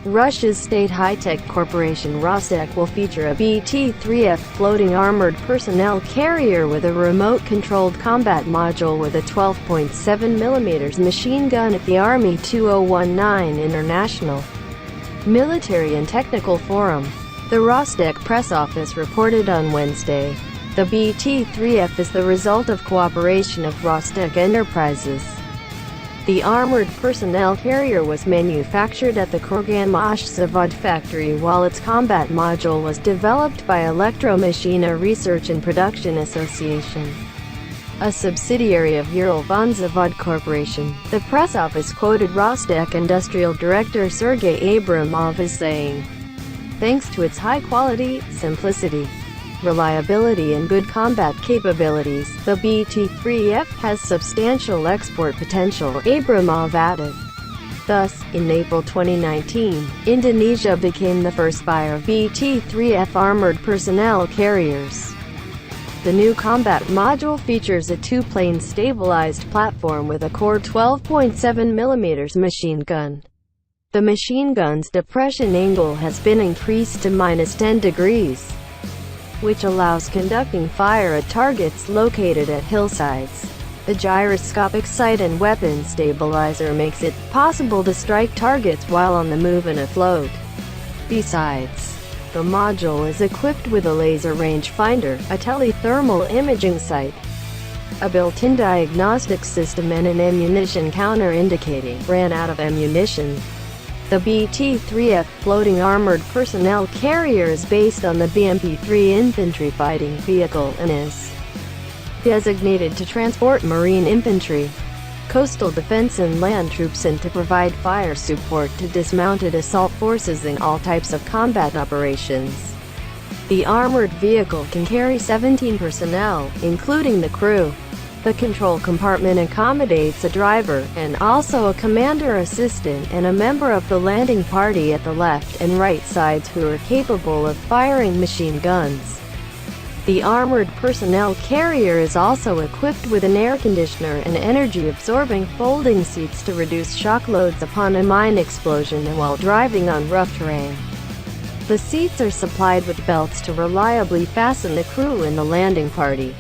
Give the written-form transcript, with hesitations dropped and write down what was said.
Russia's state high-tech corporation Rostec will feature a BT-3F floating armored personnel carrier with a remote-controlled combat module with a 12.7 mm machine gun at the Army 2019 International Military and Technical Forum. The Rostec press office reported on Wednesday. The BT-3F is the result of cooperation of Rostec Enterprises. The armored personnel carrier was manufactured at the Kurganmashzavod factory, while its combat module was developed by Elektromashina Research and Production Association, a subsidiary of Uralvagonzavod Corporation. The press office quoted Rostec Industrial Director Sergei Abramov as saying, "Thanks to its high quality, simplicity, reliability and good combat capabilities, the BT-3F has substantial export potential," Abramov added. Thus, in April 2019, Indonesia became the first buyer of BT-3F armored personnel carriers. The new combat module features a two-plane stabilized platform with a core 12.7 mm machine gun. The machine gun's depression angle has been increased to -10 degrees. Which allows conducting fire at targets located at hillsides. The gyroscopic sight and weapon stabilizer makes it possible to strike targets while on the move and afloat. Besides, the module is equipped with a laser rangefinder, a telethermal imaging sight, a built-in diagnostic system and an ammunition counter indicating ran out of ammunition. The BT-3F floating armored personnel carrier is based on the BMP-3 infantry fighting vehicle and is designated to transport marine infantry, coastal defense and land troops, and to provide fire support to dismounted assault forces in all types of combat operations. The armored vehicle can carry 17 personnel, including the crew. The control compartment accommodates a driver, and also a commander assistant and a member of the landing party at the left and right sides who are capable of firing machine guns. The armored personnel carrier is also equipped with an air conditioner and energy-absorbing folding seats to reduce shock loads upon a mine explosion and while driving on rough terrain. The seats are supplied with belts to reliably fasten the crew and the landing party.